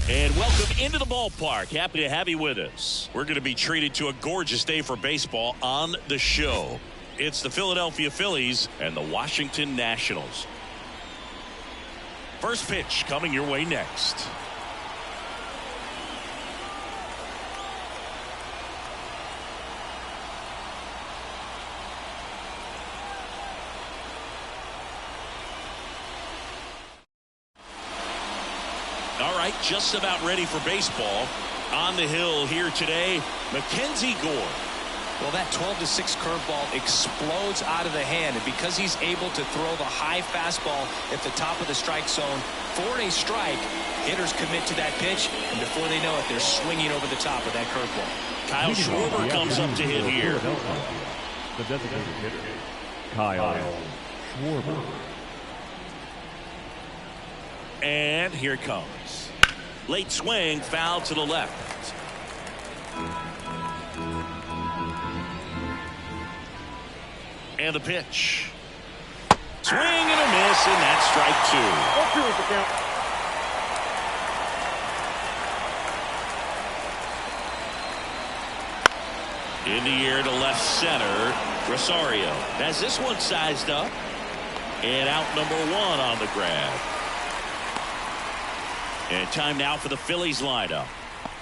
And welcome into the ballpark. Happy to have you with us. We're going to be treated to a gorgeous day for baseball on the show. It's the Philadelphia Phillies and the Washington Nationals. First pitch coming your way next. All right, just about ready for baseball. On the hill here today, Mackenzie Gore. Well, that 12-6 curveball explodes out of the hand, and because he's able to throw the high fastball at the top of the strike zone for a strike, hitters commit to that pitch, and before they know it, they're swinging over the top of that curveball. Kyle Schwarber comes up to hit here. The designated hitter, Kyle Schwarber. And here it comes. Late swing, foul to the left. And the pitch. Swing and a miss, and that's strike two. In the air to left center, Rosario has this one sized up. And out number one on the grab. And time now for the Phillies lineup.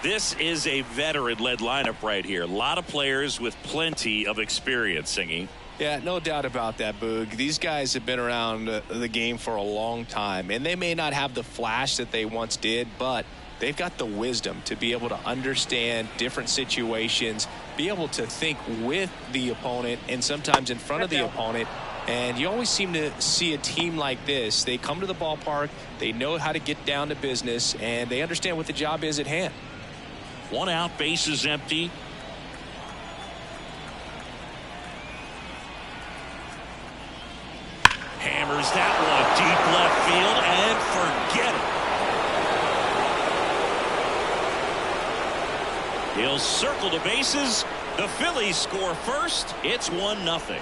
This is a veteran-led lineup right here. A lot of players with plenty of experience, Singy. Yeah, no doubt about that, Boog. These guys have been around the game for a long time, and they may not have the flash that they once did, but they've got the wisdom to be able to understand different situations, be able to think with the opponent and sometimes in front of the opponent. And you always seem to see a team like this. They come to the ballpark, they know how to get down to business, and they understand what the job is at hand. One out, base is empty. Hammers that one deep left field, and forget it. He'll circle the bases. The Phillies score first. It's 1-0.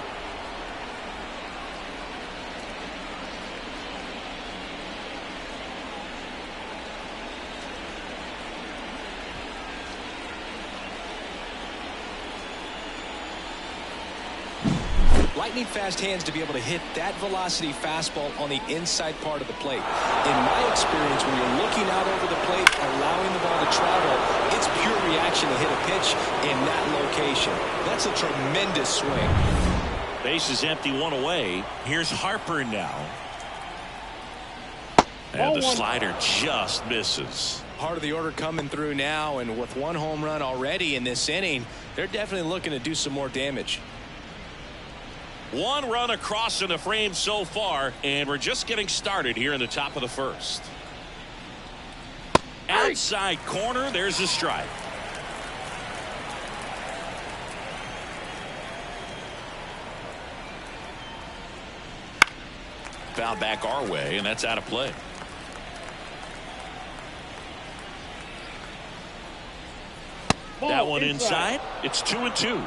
Lightning fast hands to be able to hit that velocity fastball on the inside part of the plate. In my experience, when you're looking out over the plate, allowing the ball to travel, it's pure reaction to hit a pitch in that location. That's a tremendous swing. Base is empty, one away. Here's Harper now. And the slider just misses. Part of the order coming through now, and with one home run already in this inning, they're definitely looking to do some more damage. One run across in the frame so far, and we're just getting started here in the top of the first. Outside corner, there's a strike. Foul back our way, and that's out of play. That one inside. It's 2-2.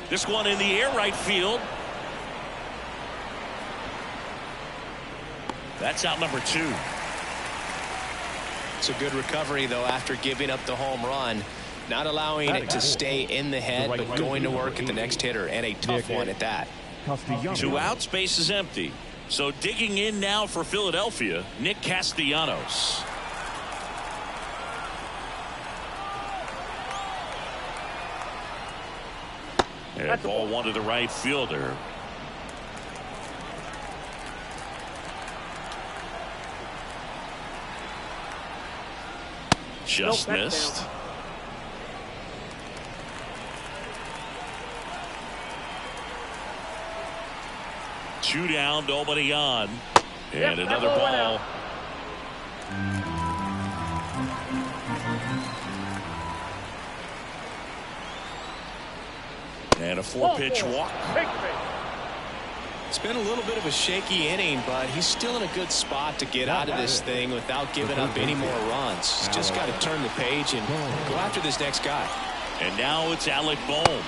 This one in the air, right field. That's out number 2. It's a good recovery, though, after giving up the home run. Not allowing it to stay in the head, but going to work at the next hitter, and a tough one at that. 2 outs, base is empty. So digging in now for Philadelphia, Nick Castellanos. And ball one to the right fielder. Just missed. Two down, nobody on. And another ball. And a 4-pitch walk. It's been a little bit of a shaky inning, but he's still in a good spot to get out of this thing without giving up any more runs. He's just got to turn the page and go after this next guy. And now it's Alec Bohm.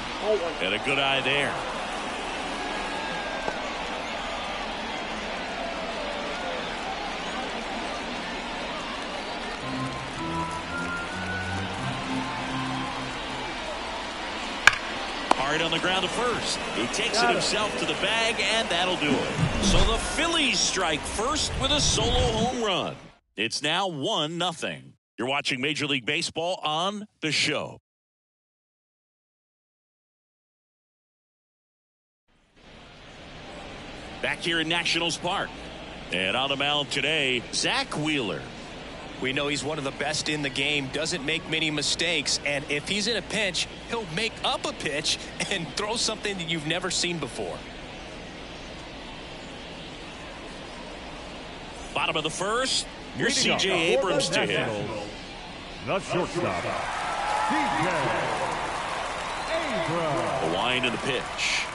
And a good eye there. Hard on the ground to first. He takes it himself to the bag, and that'll do it. So the Phillies strike first with a solo home run. It's now 1-0. You're watching Major League Baseball on the show. Back here in Nationals Park. And on the mound today, Zach Wheeler. We know he's one of the best in the game, doesn't make many mistakes, and if he's in a pinch, he'll make up a pitch and throw something that you've never seen before. Bottom of the first, here's C.J. Abrams to hit. The shortstop, C.J. Abrams. The wind in the pitch.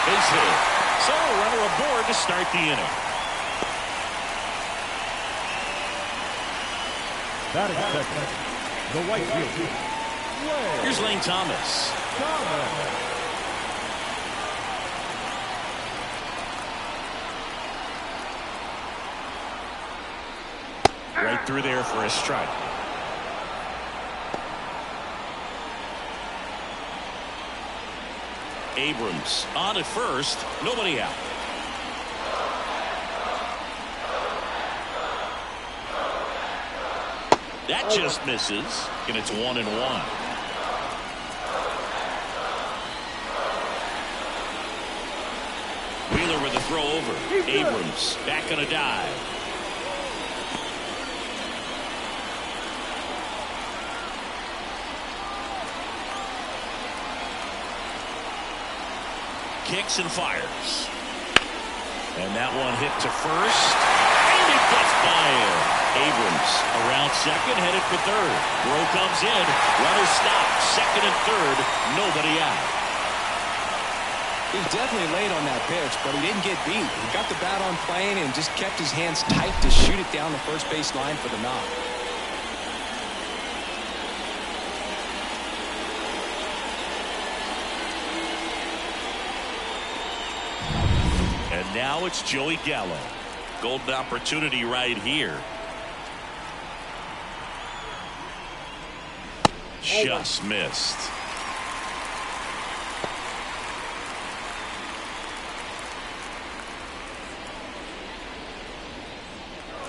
Base hit. So a runner aboard to start the inning. Batting second, the right fielder. Here's Lane Thomas. Right through there for a strike. Abrams on at first, nobody out. That just misses, and it's 1-1. Wheeler with a throw over. Abrams back on a dive. Kicks and fires. And that one hit to first. And it gets by him. Abrams around second, headed for third. Throw comes in. Runner stopped. Second and third. Nobody out. He was definitely late on that pitch, but he didn't get beat. He got the bat on plane and just kept his hands tight to shoot it down the first base line for the knock. And now it's Joey Gallo. Golden opportunity right here. Just missed.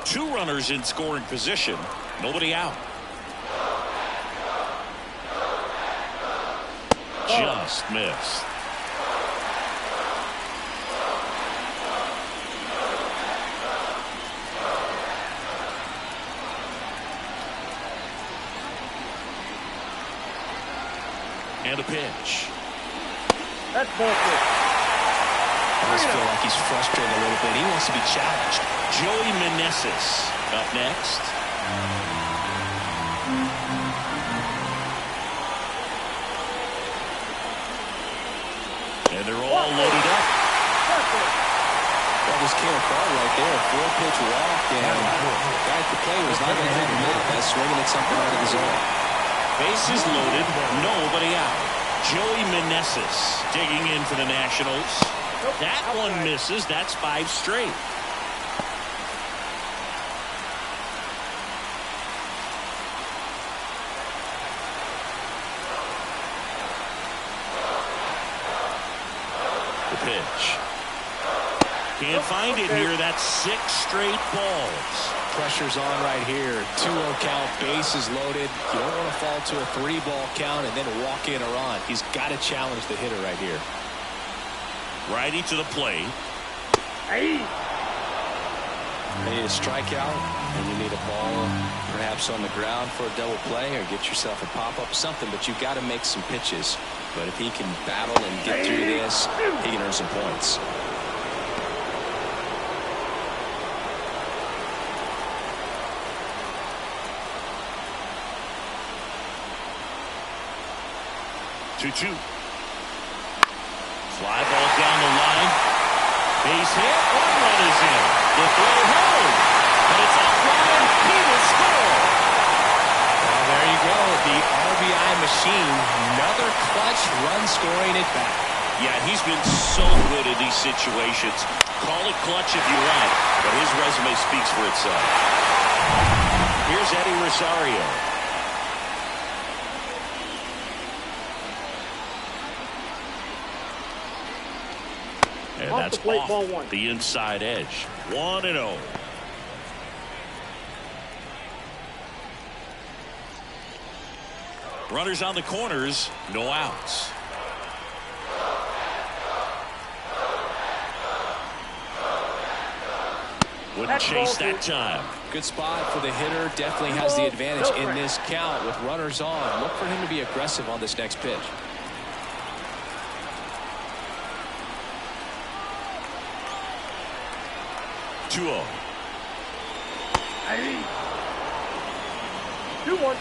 Two runners in scoring position. Nobody out. Just missed. And a pitch. That's bullshit. I just feel like he's frustrated a little bit. He wants to be challenged. Joey Meneses up next. And they're all loaded up. That just came apart right there. 4-pitch walk, and the guy at the plate was not going to have a minute. That's swinging at something out of the zone. Bases loaded, nobody out. Joey Meneses digging in for the Nationals. That one misses. That's 5 straight. The pitch. Can't find it here. That's 6 straight balls. Pressure's on right here. 2-0 count, bases loaded. You don't want to fall to a 3-ball count and then walk in or on. He's got to challenge the hitter right here. Righty to the plate. You need a strikeout, and you need a ball perhaps on the ground for a double play, or get yourself a pop-up, something, but you've got to make some pitches. But if he can battle and get through this, he can earn some points. 2-2. Fly ball down the line. Base hit. One run is in. The throw home. But it's offline. He will score. Well, there you go. The RBI machine. Another clutch run scoring at bat. Yeah, he's been so good in these situations. Call it clutch if you want, but his resume speaks for itself. Here's Eddie Rosario. And Off that's the plate, off ball one. the inside edge. 1-0. Runners on the corners, no outs. Wouldn't chase that time. Good spot for the hitter. Definitely has the advantage in this count with runners on. Look for him to be aggressive on this next pitch. Two-0. 2-1.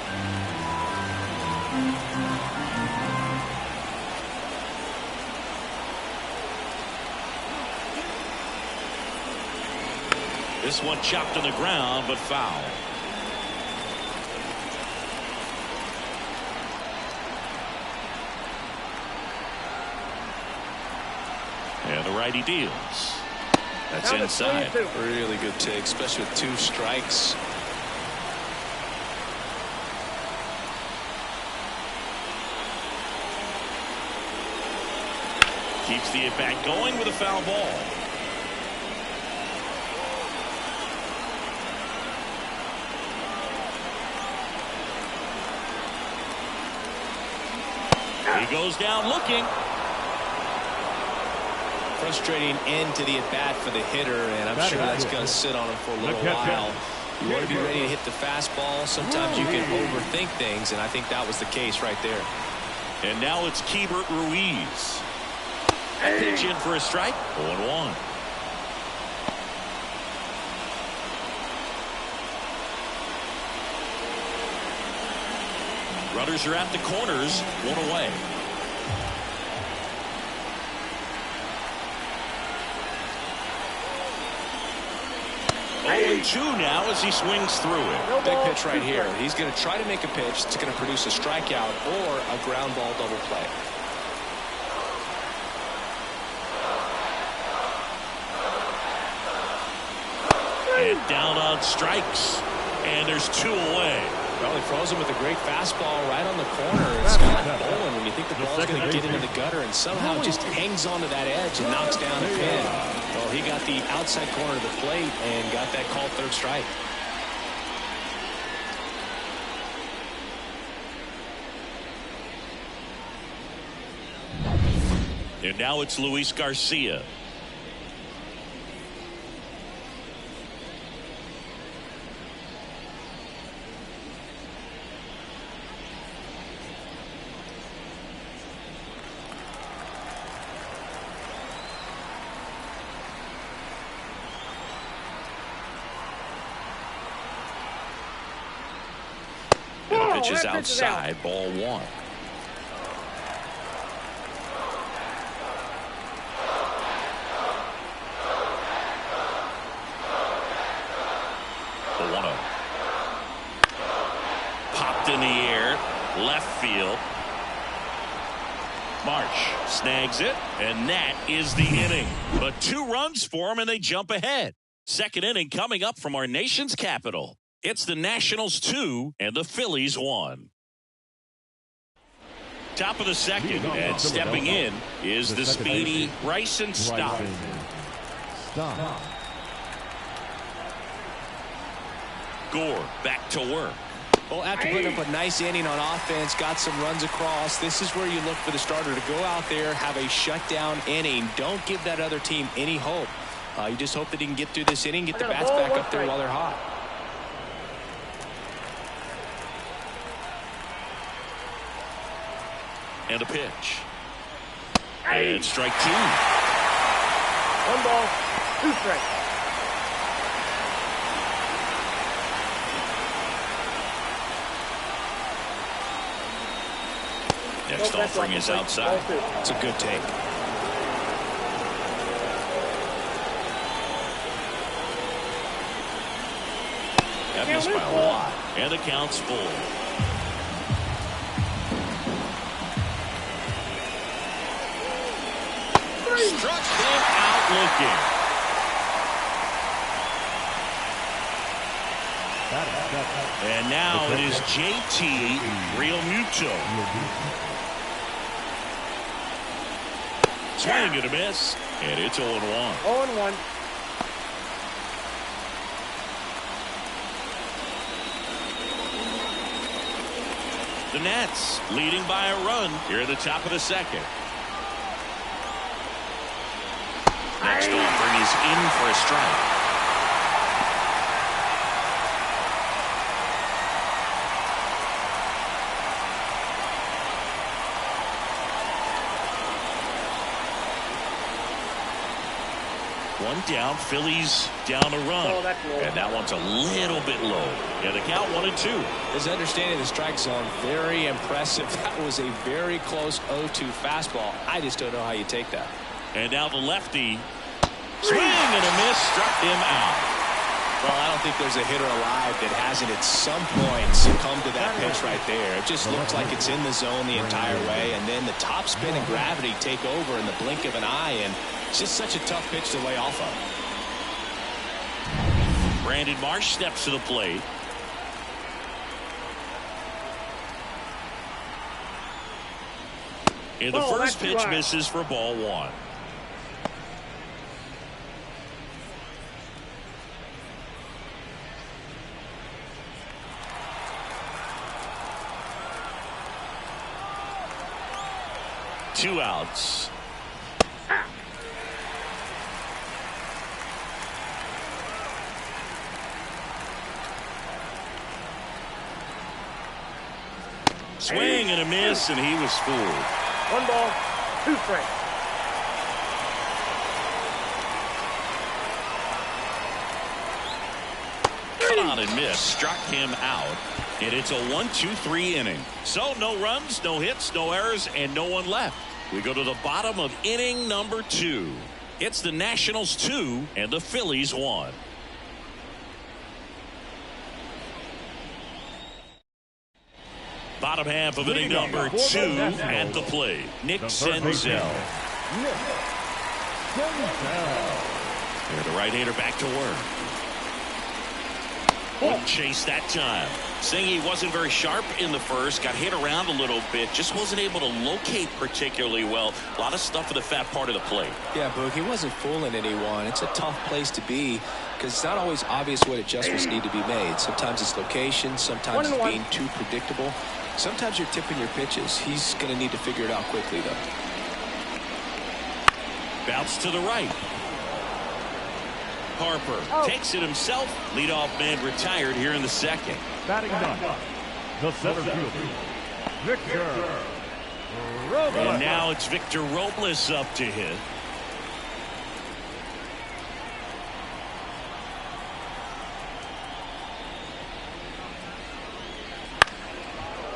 This one chopped on the ground, but foul. And the righty deals. That's Count it inside. 3-2. Really good take, especially with 2 strikes. Keeps the at-bat going with a foul ball. He goes down looking. Frustrating end to the at-bat for the hitter, and I'm sure that's going to sit on him for a little while. You want to be ready to hit the fastball. Sometimes you can overthink things, and I think that was the case right there. And now it's Keibert Ruiz. Pitch in for a strike. 0-1. Runners are at the corners. 1 away. Oh, 2 now as he swings through it. Big pitch right here. He's going to try to make a pitch that's going to produce a strikeout or a ground ball double play. And down on strikes. And there's 2 away. Well, he froze him with a great fastball right on the corner. It's kind of bowling when you think the ball's going to get into the gutter, and somehow just hangs onto that edge and knocks down the pin. Well, he got the outside corner of the plate and got that called 3rd strike. And now it's Luis Garcia. Pitches outside, ball 1. The 1-0. Popped in the air, left field. Marsh snags it, and that is the inning. But 2 runs for him, and they jump ahead. Second inning coming up from our nation's capital. It's the Nationals 2 and the Phillies 1. Top of the second, and stepping in is the speedy Bryson Stott. Gore back to work. Well, after putting up a nice inning on offense, got some runs across, this is where you look for the starter to go out there, have a shutdown inning. Don't give that other team any hope. You just hope that he can get through this inning, get the bats back up there while they're hot. And a pitch. And strike 2. 1 ball, 2 strikes. Next offering is outside. It's a good take. That missed by a lot. And the count's full. Struck him out looking. And now it is JT Realmuto. Swing and a miss. And it's 0-1. 0-1. The Nats leading by a run here at the top of the second. Next offering is in for a strike. One down, Phillies down a run. Oh, that's low. And that one's a little bit low. Yeah, the count 1-2. His understanding of the strike zone, very impressive. That was a very close 0-2 fastball. I just don't know how you take that. And now the lefty. Swing and a miss, struck him out. Well, I don't think there's a hitter alive that hasn't at some point succumbed to that pitch right there. It just looks like it's in the zone the entire way, and then the top spin and gravity take over in the blink of an eye, and it's just such a tough pitch to lay off of. Brandon Marsh steps to the plate. And the first pitch misses for ball one. Two outs. Swing and a miss, and he was fooled. 1 ball, 2 strikes. Cut on and miss, struck him out. And it's a 1-2-3 inning. So no runs, no hits, no errors, and no one left. We go to the bottom of inning number 2. It's the Nationals 2 and the Phillies 1. Bottom half of inning number 2 at the plate. Nick Senzel. And the right-hander back to work. Wouldn't chase that time. Saying he wasn't very sharp in the first, got hit around a little bit, just wasn't able to locate particularly well. A lot of stuff in the fat part of the plate. Yeah, Boog, he wasn't fooling anyone. It's a tough place to be because it's not always obvious what adjustments need to be made. Sometimes it's location, sometimes it's being too predictable. Sometimes you're tipping your pitches. He's going to need to figure it out quickly, though. Bounce to the right. Harper takes it himself. Leadoff man retired here in the second. Batting ninth, the center fielder, Victor Robles. And now it's Victor Robles up to hit.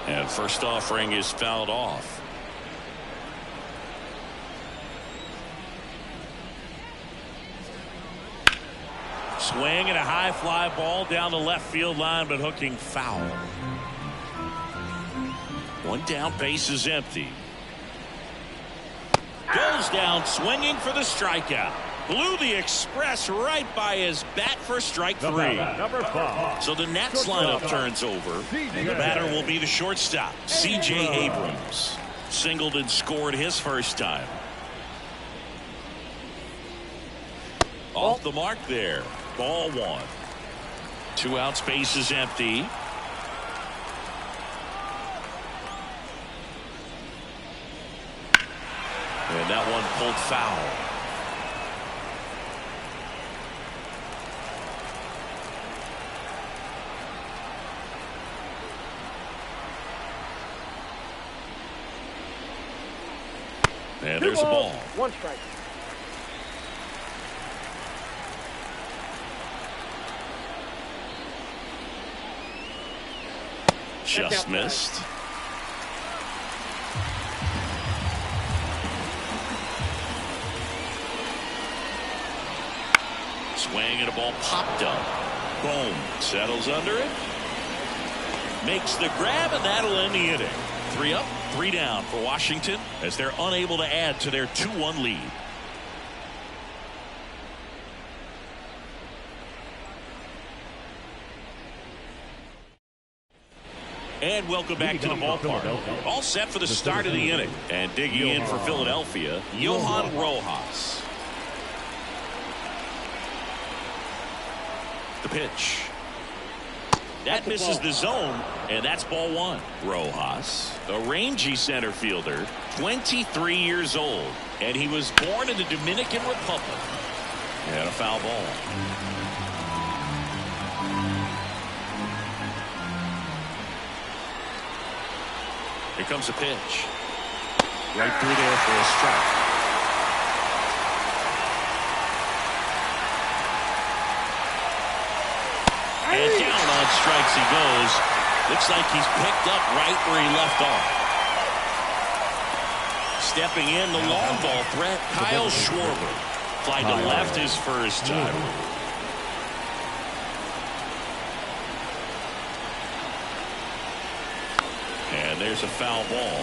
And first offering is fouled off. Swing and a high fly ball down the left field line, but hooking foul. One down, base is empty. Goes down swinging for the strikeout. Blew the express right by his bat for strike 3. Number 5. So the Nats lineup turns over, and the batter will be the shortstop, C.J. Abrams. Singled and scored his first time. Off the mark there. Ball 1. 2 outs, base is empty. And that one pulled foul. And there's a ball. 1 strike. Just missed. Swing and a ball popped up. Boom. Settles under it. Makes the grab, and that'll end the inning. 3 up, 3 down for Washington as they're unable to add to their 2-1 lead. And welcome back to the ballpark. All set for the start of the inning. And digging in for Philadelphia, Johan Rojas. The pitch. That misses the zone, and that's ball 1. Rojas, a rangy center fielder, 23 years old, and he was born in the Dominican Republic. And a foul ball. Here comes a pitch. Right through there for a strike. And down on strikes he goes. Looks like he's picked up right where he left off. Stepping in, the long ball threat, Kyle Schwarber. Fly to left his first time. And there's a foul ball.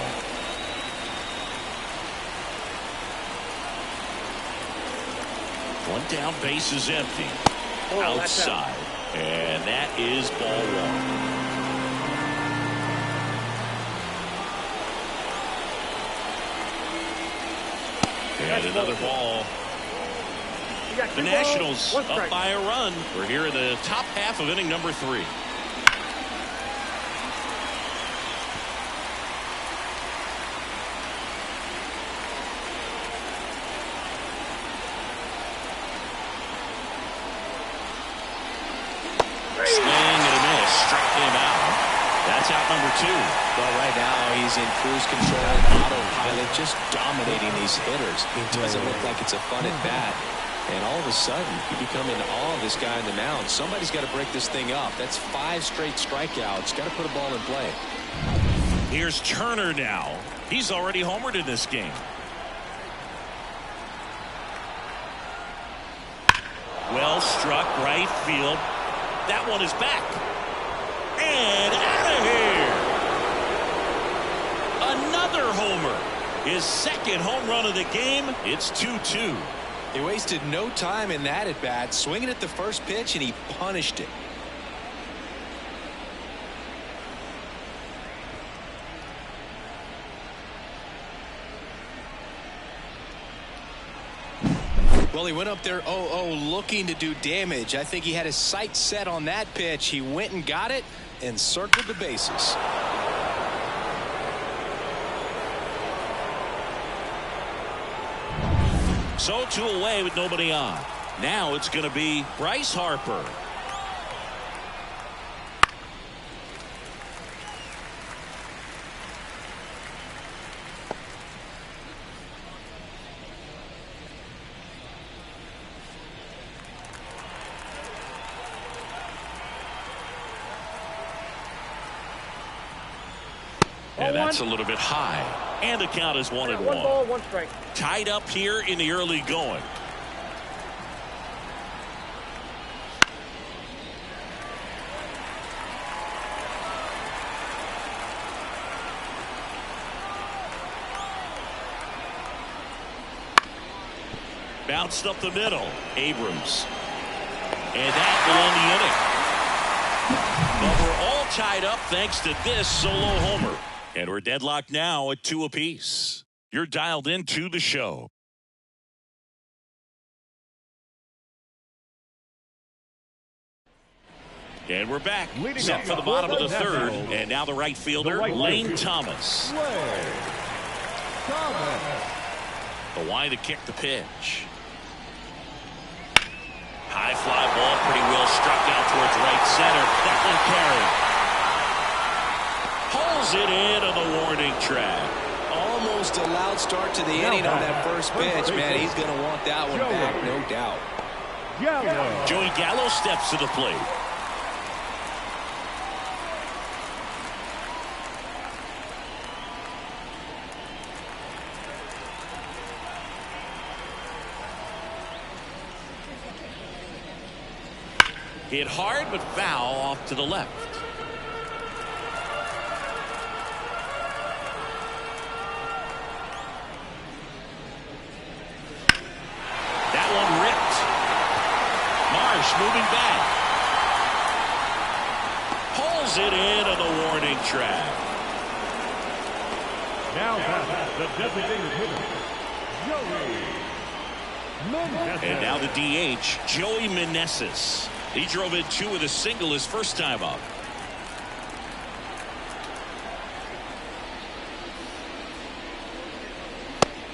One down, base is empty. Outside. And that is ball 1. And another ball. The Nationals up by a run. We're here in the top half of inning number 3. Well, right now he's in cruise control, autopilot, just dominating these hitters. It doesn't look like it's a fun at bat. And all of a sudden, you become in awe of this guy on the mound. Somebody's got to break this thing up. That's 5 straight strikeouts. Got to put a ball in play. Here's Turner now. He's already homered in this game. Well struck, right field. That one is back. And out of here. Another homer. His second home run of the game. It's 2-2. He wasted no time in that at bat, swinging at the first pitch, and he punished it. Well, he went up there 0-0 looking to do damage. I think he had his sights set on that pitch. He went and got it and circled the bases. So 2 away with nobody on. Now it's going to be Bryce Harper. And that's a little bit high. And the count is 1-1. 1 ball, 1 strike. Tied up here in the early going. Bounced up the middle. Abrams. And that will end the inning. But we're all tied up thanks to this solo homer. And we're deadlocked now at 2 apiece. You're dialed into the show. And we're back. Set for the bottom of the 3rd. And now the right fielder, Lane Thomas. The line to kick the pitch. High fly ball, pretty well struck out towards right center. That one carried. Pulls it in on the warning track. Almost a loud start to the inning on that first pitch, man. He's going to want that one back, no doubt. Joey Gallo steps to the plate. Hit hard but foul off to the left. That one ripped. Marsh moving back. Pulls it in on the warning track. Now that's the designated hitter, Joey Meneses. And now the DH, Joey Meneses. He drove in 2 with a single his first time up.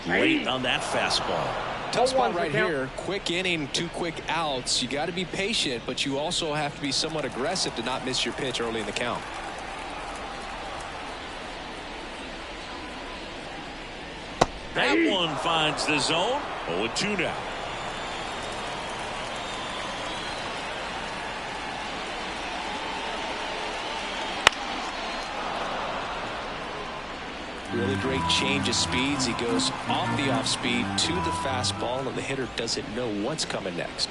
Late on that fastball. Tough spot right here. Quick inning, 2 quick outs. You got to be patient, but you also have to be somewhat aggressive to not miss your pitch early in the count. That one finds the zone. 0-2 now. Really great change of speeds. He goes off the off speed to the fastball, and the hitter doesn't know what's coming next.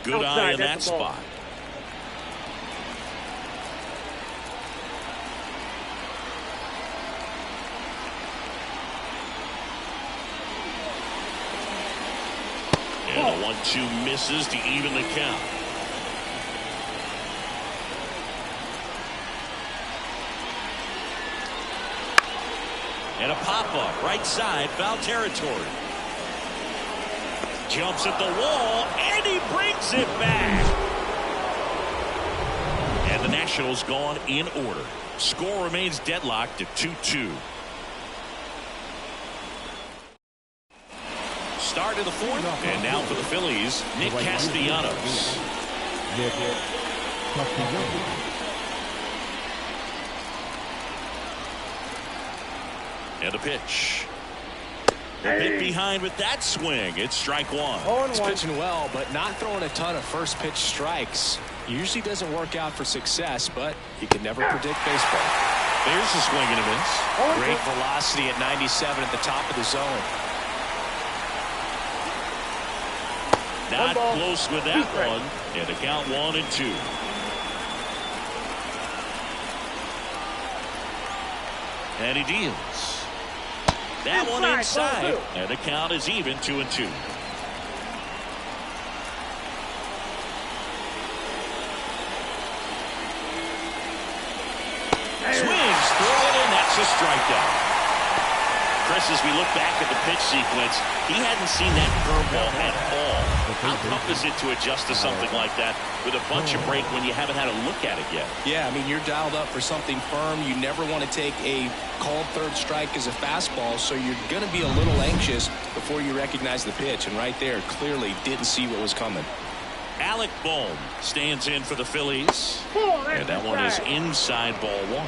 Good eye in that spot. And the 1-2 misses to even the count. And a pop-up, right side, foul territory. Jumps at the wall, and he brings it back. And the Nationals gone in order. Score remains deadlocked at 2-2. Start of the 4th, and now for the Phillies, Nick Castellanos. And a pitch. A bit behind with that swing. It's strike 1. He's pitching well, but not throwing a ton of first pitch strikes. Usually doesn't work out for success, but you can never predict baseball. There's a swing and a miss. Great velocity at 97 at the top of the zone. Not close with that one. And the count 1-2. And he deals. That one inside. And the count is even 2-2. Swings through it, and that's a strikeout. Chris, as we look back at the pitch sequence, he hadn't seen that curveball at all. How tough is it to adjust to something like that with a bunch of break when you haven't had a look at it yet? Yeah, I mean, you're dialed up for something firm. You never want to take a called third strike as a fastball, so you're going to be a little anxious before you recognize the pitch. And right there, clearly didn't see what was coming. Alec Bohm stands in for the Phillies. And that one is inside ball 1.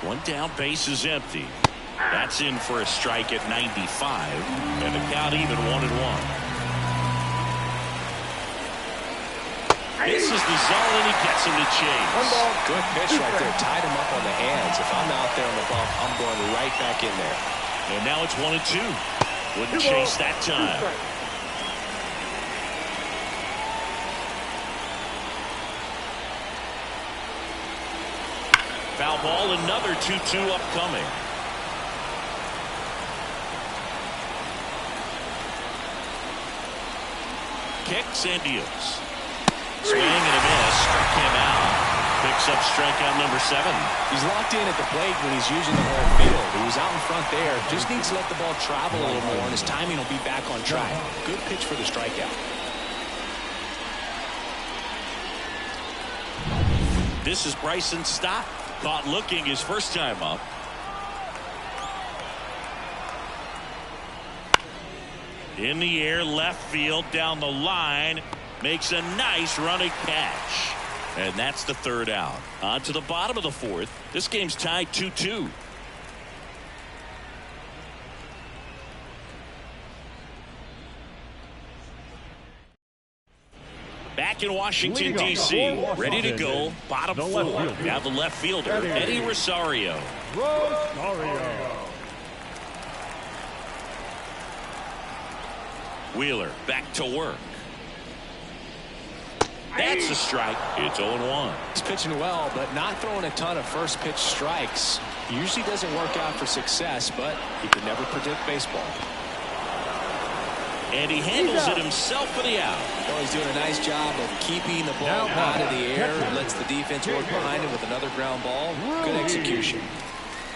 One down, base is empty. That's in for a strike at 95. And the count even 1-1. This is the zone, and he gets him to chase. Good pitch right there. Tied him up on the hands. If I'm out there on the bump, I'm going right back in there. And now it's 1-2. Wouldn't chase that time. Foul ball, another 2-2 upcoming. Kicks and deals. Swing and a miss. Struck him out. Picks up strikeout number 7. He's locked in at the plate when he's using the whole field. He was out in front there. Just needs to let the ball travel a little more, and his timing will be back on track. Good pitch for the strikeout. This is Bryson Stott. Caught looking his first time up. In the air, left field, down the line. Makes a nice running catch. And that's the 3rd out. On to the bottom of the 4th. This game's tied 2-2. Back back in Washington, D.C. Ready to go. Bottom four. Now the left fielder, Eddie Rosario. Wheeler back to work. That's a strike. It's 0-1. He's pitching well, but not throwing a ton of first pitch strikes. Usually doesn't work out for success, but you can never predict baseball. And he handles it himself for the out. Well, he's doing a nice job of keeping the ball out of the air. Lets the defense work behind him with another ground ball. Good execution.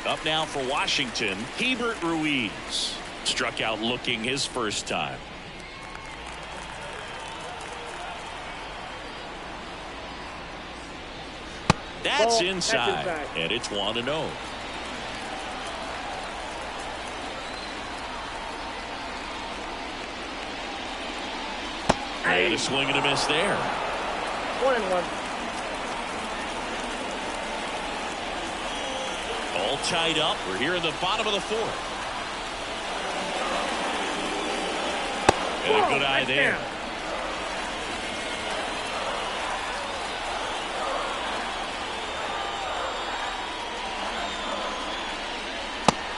Up now for Washington, Hebert Ruiz. Struck out looking his first time. That's inside, and it's 1-0. And a swing and a miss there. 1-1. All tied up. We're here in the bottom of the fourth. And a good eye there.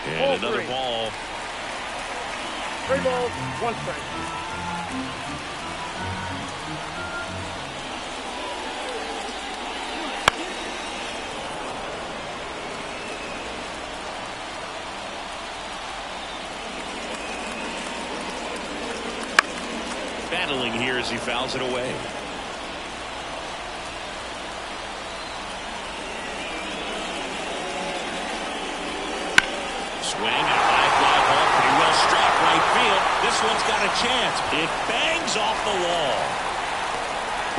And another ball. 3 balls, 1 strike. Battling here as he fouls it away. Swing and a high fly ball, pretty well struck right field. This one's got a chance. It bangs off the wall.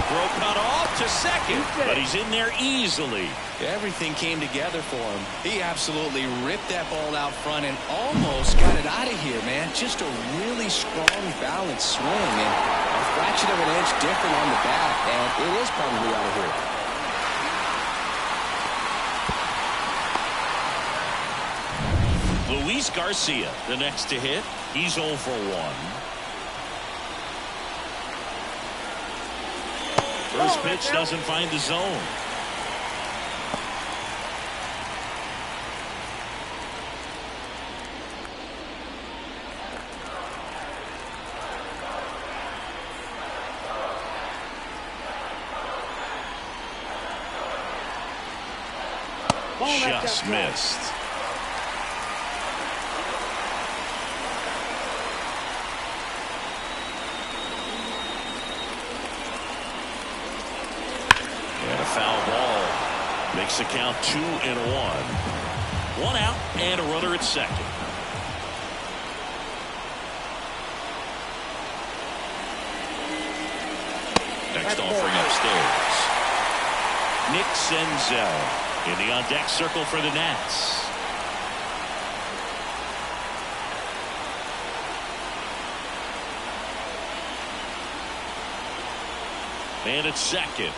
Throw cut off to second, but he's in there easily. Everything came together for him. He absolutely ripped that ball out front and almost got it out of here, man. Just a really strong, balanced swing, and a fraction of an inch different on the bat, and it is probably out of here. Luis Garcia, the next to hit. He's 0 for 1. First pitch doesn't find the zone. Just missed. And a foul ball makes the count 2-1. 1 out and a runner at second. Next offering upstairs. Nick Senzel in the on-deck circle for the Nats. And at second.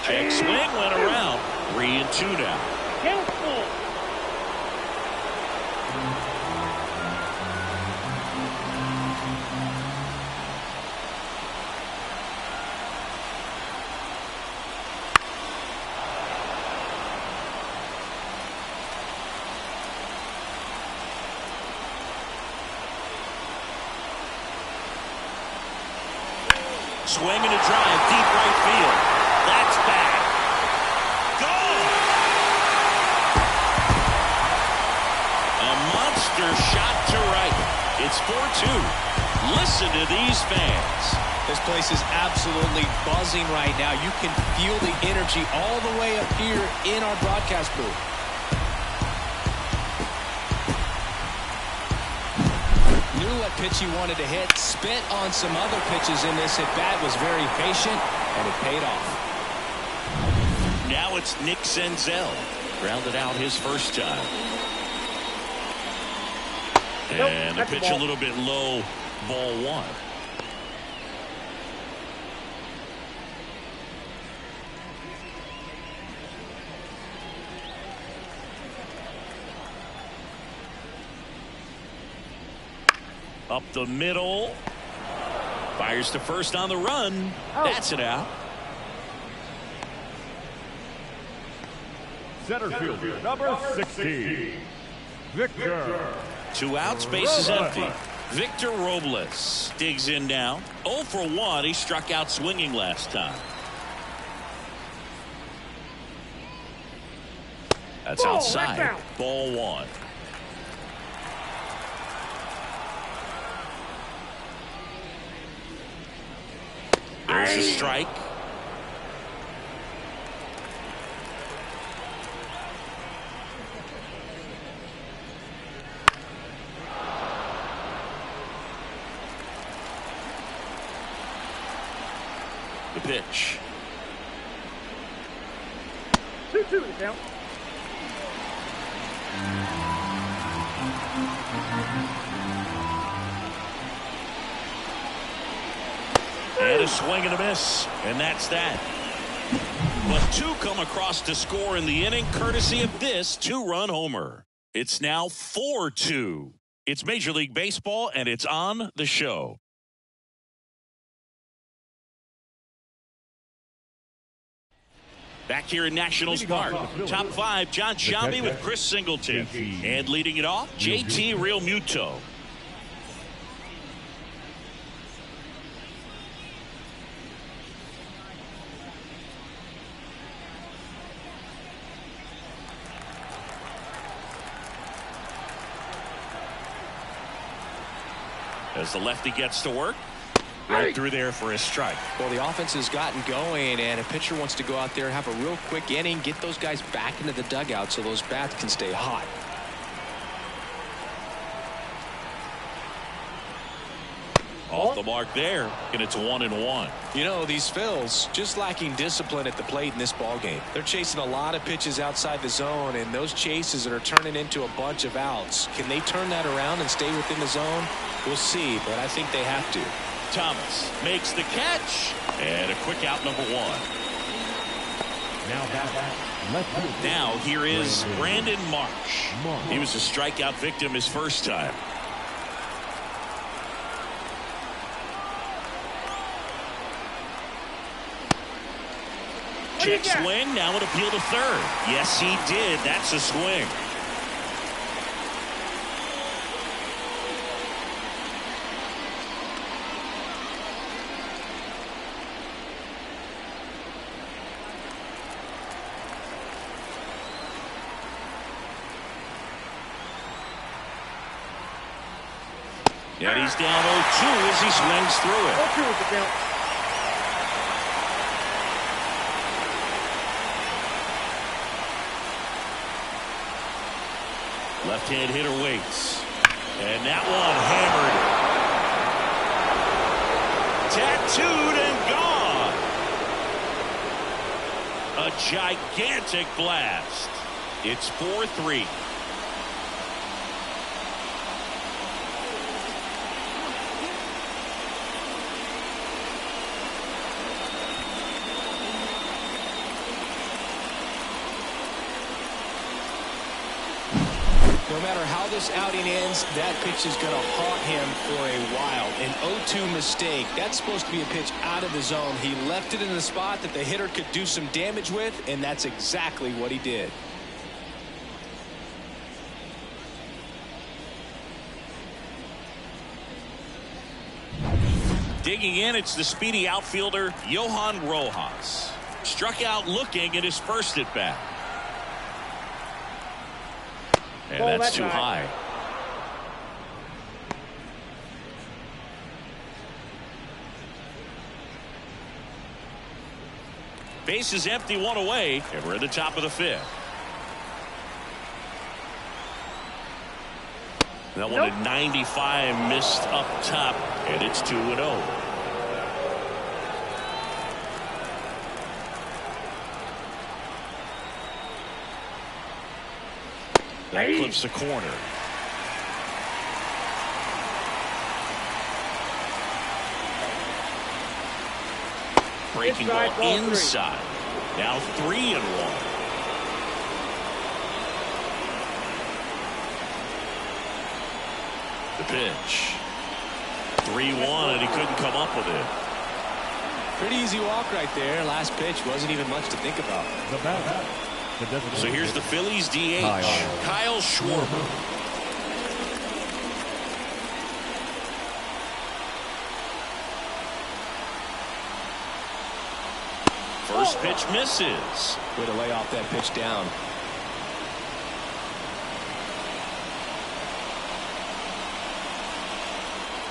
Check swing went around. 3-2 now. Swing and a drive, deep right field. That's back. Gone. A monster shot to right. It's 4-2. Listen to these fans. This place is absolutely buzzing right now. You can feel the energy all the way up here in our broadcast booth. What pitch he wanted to hit, spit on some other pitches in this at-bat, was very patient, and it paid off. Now it's Nick Senzel. Grounded out his first time. And the pitch a little bit low, ball 1. Up the middle. Fires to first on the run. That's it out. Center fielder, number 16, Victor. 2 outs, base is empty. Victor Robles digs in now. 0 for 1. He struck out swinging last time. That's outside. Ball 1. There's a strike. The pitch. 2-2 to count. And a swing and a miss. And that's that. But 2 come across to score in the inning, courtesy of this 2-run homer. It's now 4-2. It's Major League Baseball, and it's on the show. Back here in Nationals Park, top 5, John Sciambi with Chris Singleton. And leading it off, JT Realmuto. As the lefty gets to work. Right through there for a strike. Well, the offense has gotten going, and a pitcher wants to go out there, have a real quick inning, get those guys back into the dugout so those bats can stay hot. Off the mark there, and it's 1-1. You know, these Phils just lacking discipline at the plate in this ball game. They're chasing a lot of pitches outside the zone, and those chases are turning into a bunch of outs. Can they turn that around and stay within the zone? We'll see, but I think they have to. Thomas makes the catch, and a quick out, number 1. Now here is Brandon Marsh. He was a strikeout victim his first time. Check swing, now an appeal to third. Yes, he did. That's a swing. And he's down 0-2 as he swings through it. 0-2 is the count. Left-hand hitter waits. And that one hammered. Tattooed and gone. A gigantic blast. It's 4-3. No matter how this outing ends, that pitch is going to haunt him for a while. An 0-2 mistake. That's supposed to be a pitch out of the zone. He left it in the spot that the hitter could do some damage with, and that's exactly what he did. Digging in, it's the speedy outfielder, Johan Rojas. Struck out looking at his first at bat. And that's too high. Base is empty, 1 away, and we're at the top of the 5th. That one at 95 missed up top, and it's 2-0. That clips the corner. Breaking ball inside. Now 3-1. The pitch. 3-1, and he couldn't come up with it. Pretty easy walk right there. Last pitch wasn't even much to think about. So here's the Phillies DH, Kyle Schwarber. First pitch misses. Way to lay off that pitch down.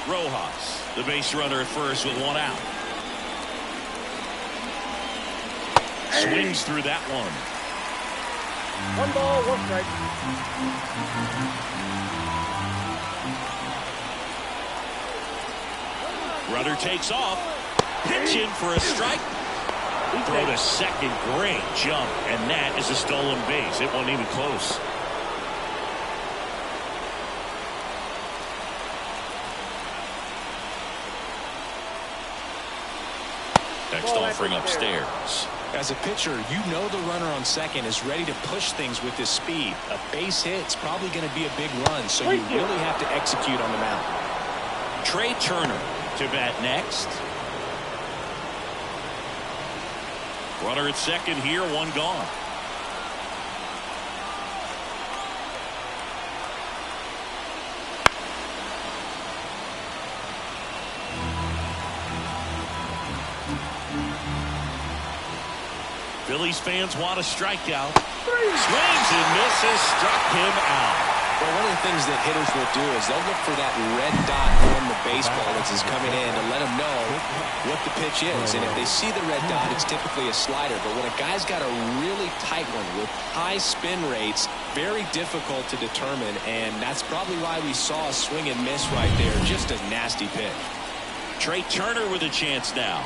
Rojas, the base runner at first with 1 out. Swings through that one. 1 ball, 1 strike. Runner takes off. Pitch in for a strike. Throw to second. Great jump. And that is a stolen base. It wasn't even close. Next offering upstairs. As a pitcher, you know the runner on second is ready to push things with his speed. A base hit's probably going to be a big run, so you really have to execute on the mound. Trey Turner to bat next. Runner at second here, 1 gone. Phillies fans want a strikeout. Swings and misses, struck him out. Well, one of the things that hitters will do is they'll look for that red dot on the baseball as it's coming in to let them know what the pitch is. And if they see the red dot, it's typically a slider. But when a guy's got a really tight one with high spin rates, very difficult to determine. And that's probably why we saw a swing and miss right there. Just a nasty pitch. Trey Turner with a chance now.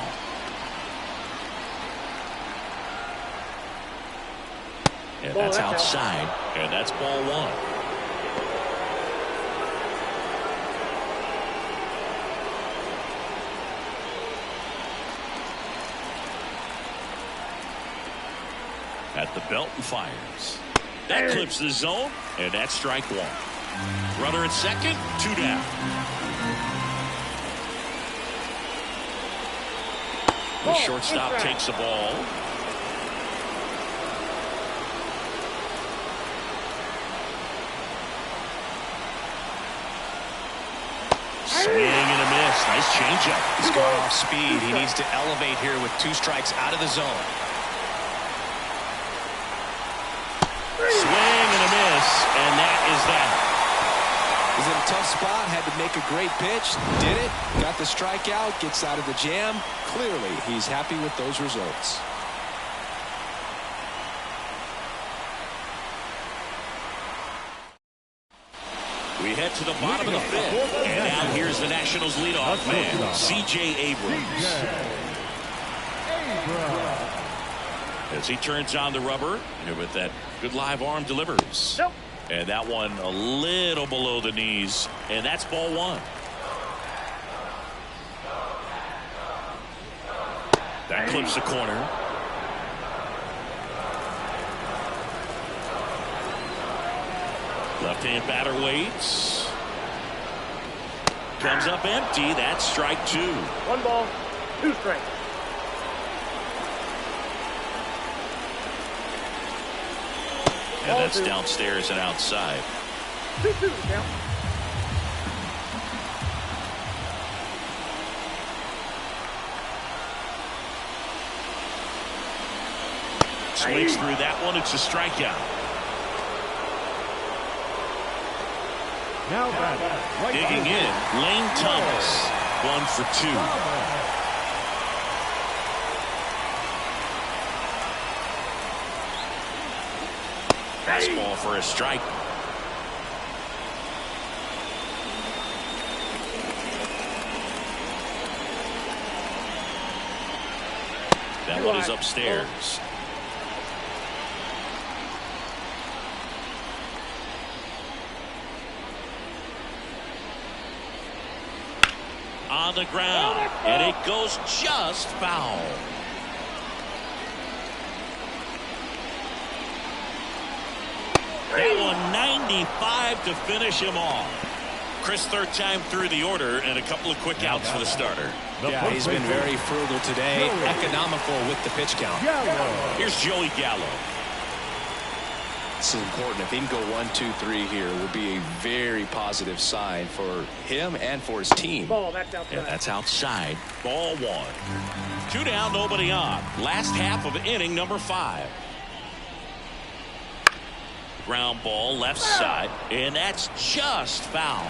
And that's outside, and that's ball 1. At the belt and fires. That clips the zone, and that's strike 1. Runner at second, 2 down. The shortstop takes the ball. Swing and a miss. Nice changeup. He's going off speed. He needs to elevate here with 2 strikes out of the zone. Swing and a miss, and that is that. He's in a tough spot. Had to make a great pitch. Did it. Got the strikeout. Gets out of the jam. Clearly, he's happy with those results. We head to the bottom of the 5th, and now here's the Nationals leadoff man, C.J. Abrams. As he turns on the rubber, and with that good live arm delivers. And that one a little below the knees, and that's ball 1. That clips the corner. Left-hand batter waits. Comes up empty. That's strike 2. 1 ball, 2 strikes. And that's downstairs and outside. 2-2 count. Swings through that one. It's a strikeout. Now back. Digging in, Lane Thomas, 1 for 2. Fastball for a strike. That one is upstairs. On the ground, and it goes just foul. That one 95 to finish him off. Chris, third time through the order and a couple of quick outs for the starter. Yeah, he's been very frugal today, economical with the pitch count. Here's Joey Gallo. This is important. If he can go 1, 2, 3 here, it will be a very positive sign for him and for his team. Ball, that's outside. Yeah, that's outside. Ball 1. 2 down, nobody on. Last half of inning number 5. Ground ball left side, and that's just foul.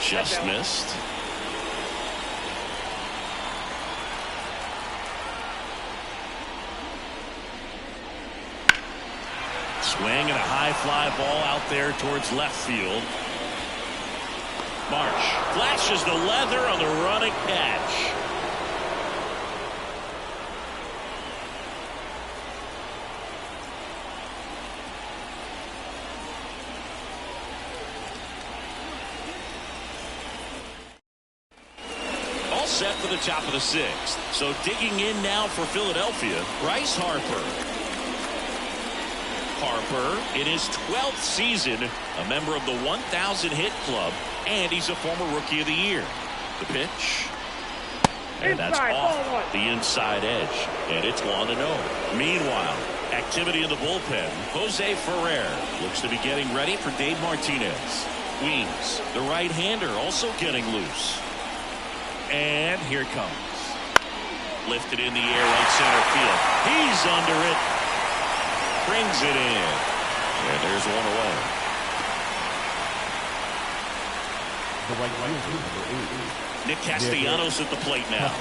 Just missed. Swing and a high fly ball out there towards left field. Marsh flashes the leather on the running catch. All set for the top of the 6th. So digging in now for Philadelphia, Bryce Harper. Harper in his 12th season, a member of the 1,000 hit club, and he's a former Rookie of the Year. The pitch, and that's off the inside edge, and it's 1-0. Meanwhile, activity in the bullpen. Jose Ferrer looks to be getting ready for Dave Martinez. Weems, the right-hander, also getting loose. And here it comes. Lifted in the air right center field. He's under it. Brings it in. And there's one away. Nick Castellanos at the plate now.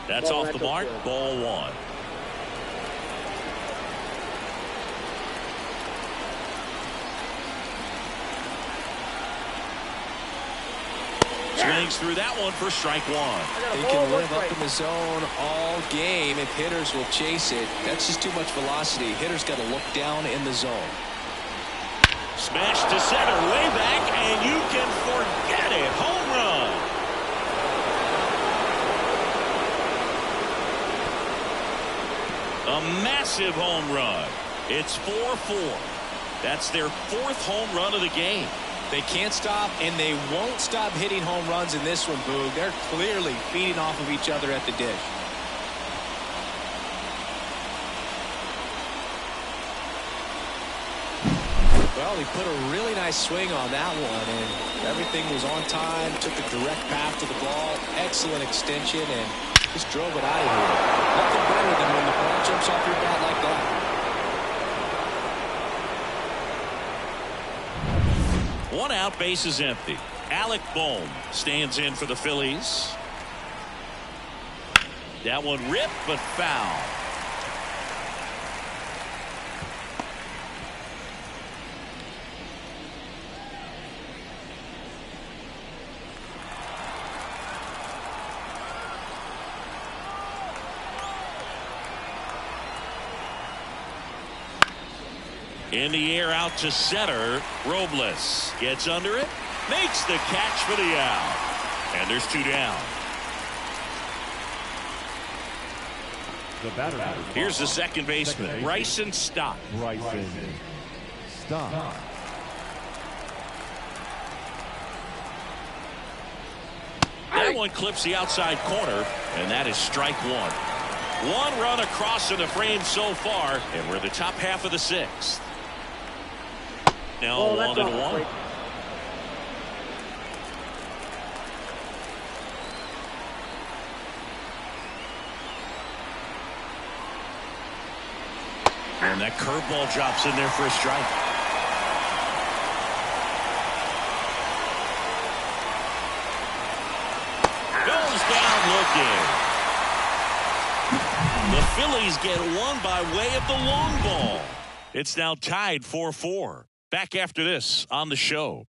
That's off the mark. Ball 1. Swings through that one for strike 1. He can live up in the zone all game if hitters will chase it. That's just too much velocity. Hitters got to look down in the zone. Smash to center, way back, and you can forget it. Home run. A massive home run. It's 4-4. That's their 4th home run of the game. They can't stop, and they won't stop hitting home runs in this one, Boog. They're clearly feeding off of each other at the dish. Well, he put a really nice swing on that one, and everything was on time. Took a direct path to the ball. Excellent extension, and just drove it out of here. Nothing better than when the ball jumps off your bat like that. 1 out, base is empty. Alec Bohm stands in for the Phillies. That one ripped but foul. In the air out to center. Robles gets under it, makes the catch for the out, and there's 2 down. Here's the second baseman, Bryson Stott. That one clips the outside corner, and that is strike 1. 1 run across in the frame so far, and we're the top half of the 6th. Now 1-1. And that curveball drops in there for a strike. Goes down looking. The Phillies get one by way of the long ball. It's now tied 4-4. Back after this on the show.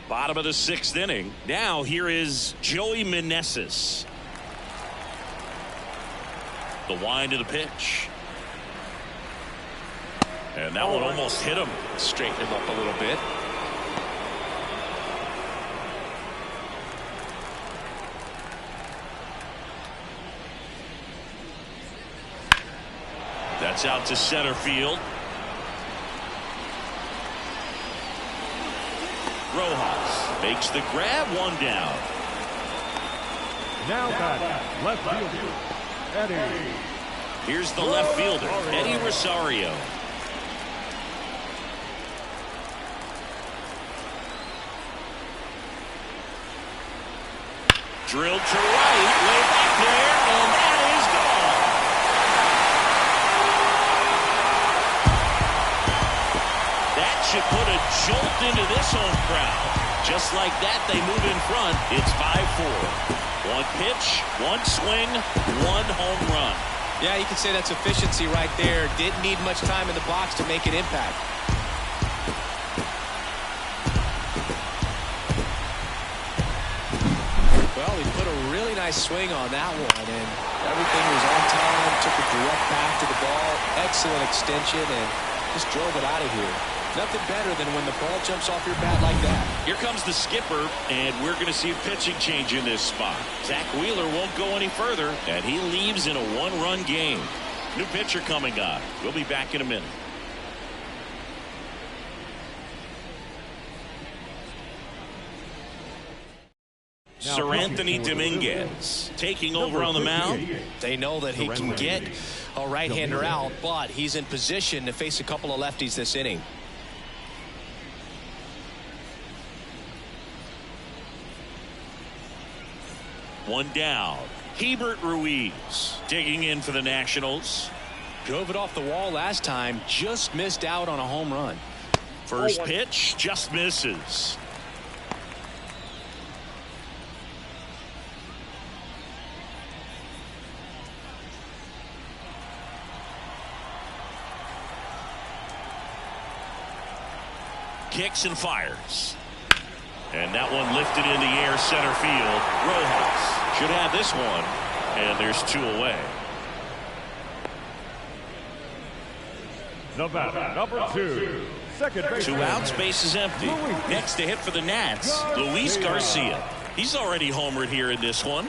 Bottom of the 6th inning. Now here is Joey Meneses. The wind of the pitch. And that one almost hit him. Straighten him up a little bit. That's out to center field. Rojas makes the grab, one down. Now back, left fielder, Eddie. Here's the left fielder, Eddie Rosario. Drilled to right, way back there, and that is gone. That should put a jolt into this home crowd. Just like that, they move in front. It's 5-4. One pitch, one swing, one home run. Yeah, you can say that's efficiency right there. Didn't need much time in the box to make an impact. Well, he put a really nice swing on that one, and everything was on time. Took a direct path to the ball. Excellent extension, and just drove it out of here. Nothing better than when the ball jumps off your bat like that. Here comes the skipper, and we're going to see a pitching change in this spot. Zach Wheeler won't go any further, and he leaves in a one-run game. New pitcher coming on. We'll be back in a minute. Sir Anthony Dominguez taking over on the mound. They know that he can get a right-hander out, but he's in position to face a couple of lefties this inning. One down. Hebert Ruiz digging in for the Nationals. Drove it off the wall last time, just missed out on a home run. First pitch just misses. Kicks and fires. And that one lifted in the air, center field. Rojas should have this one. And there's 2 away. The batter, number 2, second base. 2 outs, base is empty. Next to hit for the Nats, Luis Garcia. He's already homered here in this one.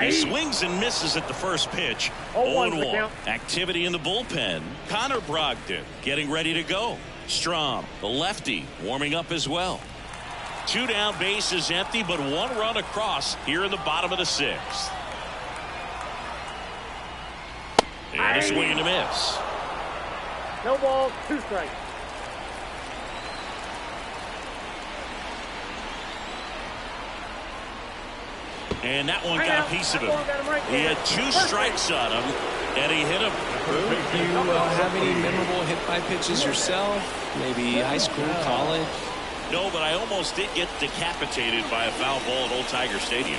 He swings and misses at the first pitch. 0-1. Activity in the bullpen. Connor Brogdon getting ready to go. Strom, the lefty, warming up as well. 2 down, base is empty, but 1 run across here in the bottom of the 6th. And a swing and a miss. No ball, 2 strikes. And that one got a piece of him. He had 2 strikes on him, and he hit him. Do you have any memorable hit by pitches yourself? Maybe high school, college? No, but I almost did get decapitated by a foul ball at Old Tiger Stadium.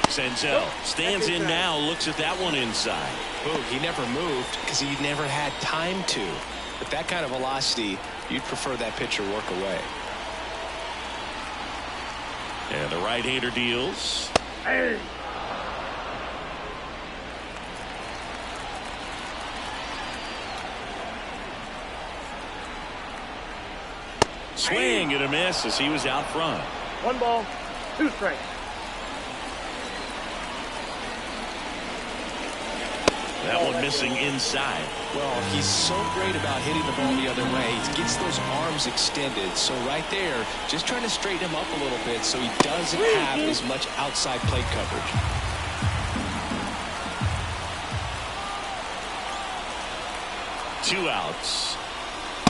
Senzel stands in now, looks at that one inside. Boog, he never moved because he never had time to. With that kind of velocity, you'd prefer that pitcher work away. And the right-hander deals. Hey. Swing and a miss as he was out front. 1 ball, 2 strikes. That one missing inside. Well, he's so great about hitting the ball the other way. He gets those arms extended. So right there, just trying to straighten him up a little bit so he doesn't have as much outside plate coverage. Two outs.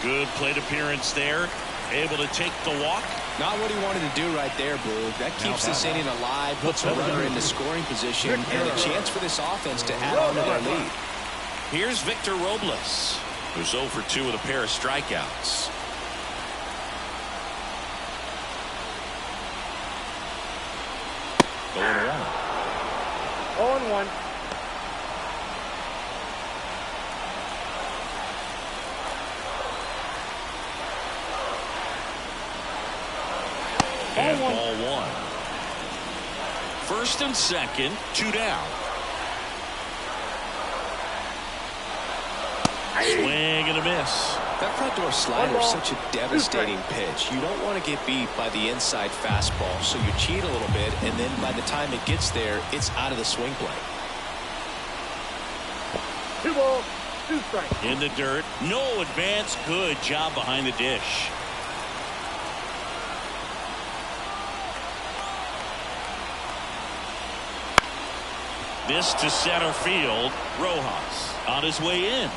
Good plate appearance there. Able to take the walk. Not what he wanted to do right there, Boog. That keeps this inning alive, puts a runner in the scoring position, and a chance for this offense to add on to their lead. Here's Victor Robles. Who's 0 for 2 with a pair of strikeouts. Going 0-1. And ball 1. First and second, 2 down. Swing and a miss. That front door slider is such a devastating pitch. You don't want to get beat by the inside fastball, so you cheat a little bit, and then by the time it gets there, it's out of the swing play. 2 balls, 2 strikes. In the dirt. No advance. Good job behind the dish. This to center field. Rojas on his way in.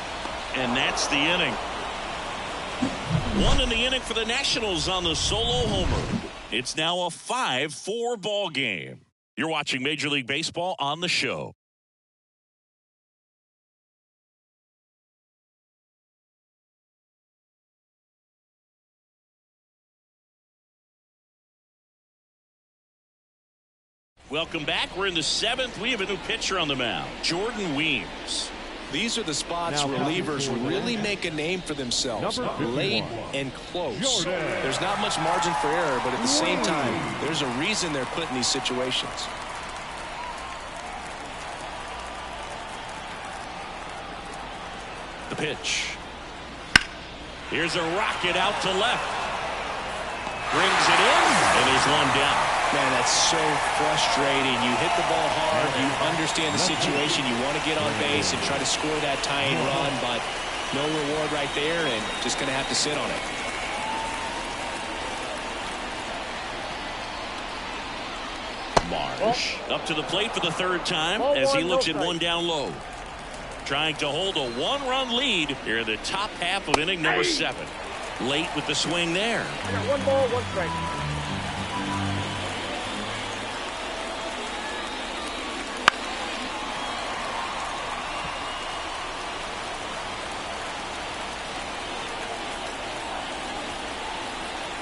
And that's the inning. 1 in the inning for the Nationals on the solo homer. It's now a 5-4 ball game. You're watching Major League Baseball on the show. Welcome back. We're in the 7th. We have a new pitcher on the mound, Jordan Weems. These are the spots relievers really make a name for themselves. Late and close. There's not much margin for error, but at the same time, there's a reason they're put in these situations. The pitch. Here's a rocket out to left. Brings it in, and there's 1 down. Man, that's so frustrating. You hit the ball hard. You understand the situation. You want to get on base and try to score that tying run, but no reward right there, and just going to have to sit on it. Marsh up to the plate for the 3rd time as he looks at 1 down low. Trying to hold a 1-run lead here in the top half of inning number 7. Late with the swing there. I got 1 ball, 1 strike.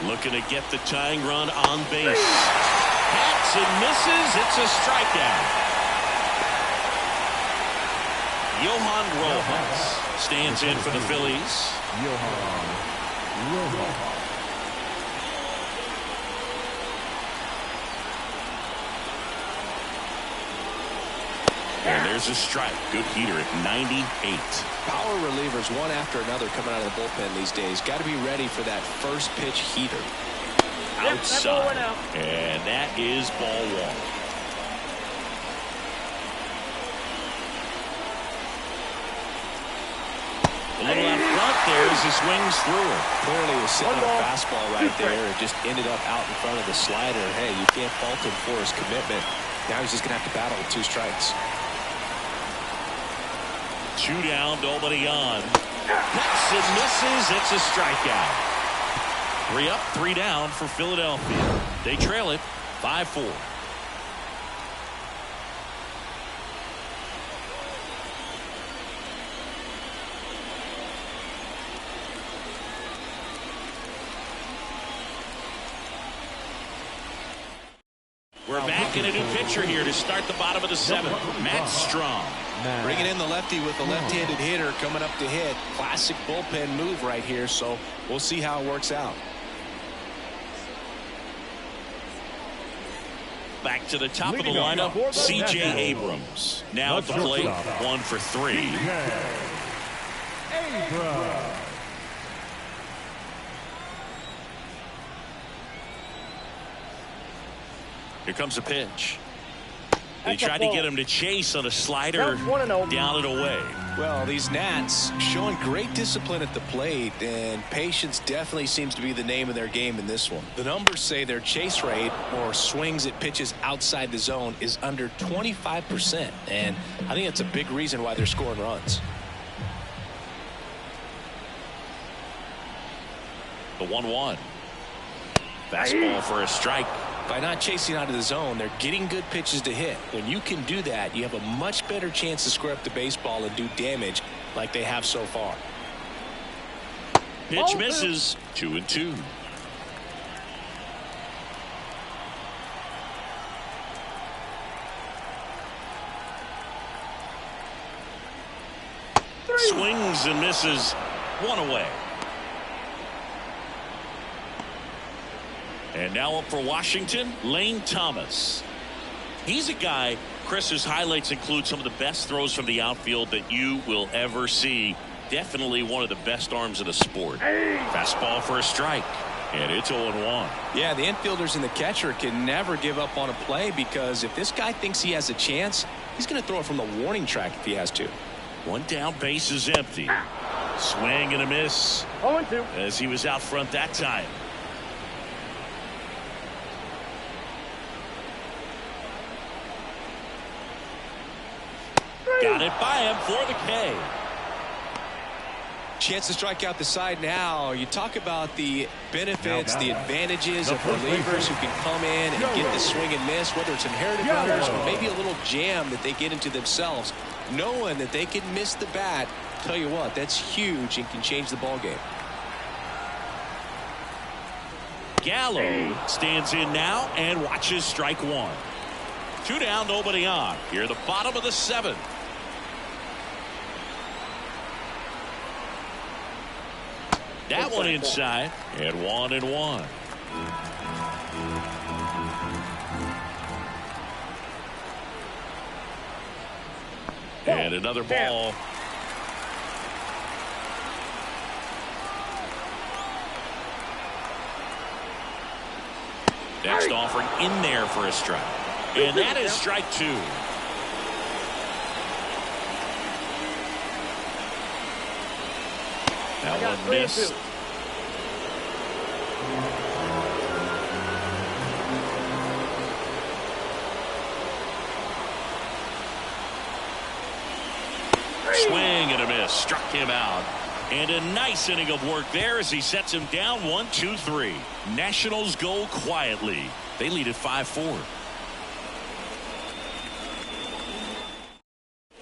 Looking to get the tying run on base. Hats and misses. It's a strikeout. Johan Rojas stands in for the Phillies. And there's a strike. Good heater at 98. Power relievers one after another coming out of the bullpen these days. Got to be ready for that first pitch heater. Outside. And that is ball 1. A little out front there as he swings through it. Clearly was sitting on a fastball right there and just ended up out in front of the slider. Hey, you can't fault him for his commitment. Now he's just going to have to battle with 2 strikes. 2 down, nobody on. Cuts and misses. It's a strikeout. 3 up, 3 down for Philadelphia. They trail it 5-4. We're back in a new pitcher here to start the bottom of the 7th. Matt Strong. Bringing in the lefty with the left-handed hitter coming up to hit. Classic bullpen move right here, so we'll see how it works out. Back to the top of the lineup, C.J. Abrams. Now at the plate, 1 for 3. Abrams. Here comes a pitch. They tried to get him to chase on a slider, down and away. Well, these Nats showing great discipline at the plate, and patience definitely seems to be the name of their game in this one. The numbers say their chase rate or swings at pitches outside the zone is under 25%, and I think that's a big reason why they're scoring runs. The 1-1. Fastball for a strike. By not chasing out of the zone, they're getting good pitches to hit. When you can do that, you have a much better chance to square up the baseball and do damage like they have so far. Pitch misses. 2-2. Swings and misses. 1 away. And now up for Washington, Lane Thomas. He's a guy, Chris, whose highlights include some of the best throws from the outfield that you will ever see. Definitely one of the best arms of the sport. Fastball for a strike. And it's 0-1. Yeah, the infielders and the catcher can never give up on a play, because if this guy thinks he has a chance, he's going to throw it from the warning track if he has to. 1 down, base is empty. Swing and a miss 0-2. as he was out front that time. Got it by him for the K. Chance to strike out the side now. You talk about the benefits, the advantages of relievers who can come in and get the swing and miss, whether it's inherited runners or maybe a little jam that they get into themselves. Knowing that they can miss the bat, tell you what, that's huge and can change the ball game. Gallo stands in now and watches strike 1. 2 down, nobody on. Here at the bottom of the 7th. That one inside, and 1-1. And another ball. Next offering in there for a strike. And that is strike 2. That one missed. Swing and a miss. Struck him out. And a nice inning of work there as he sets him down 1-2-3. Nationals go quietly. They lead at 5-4.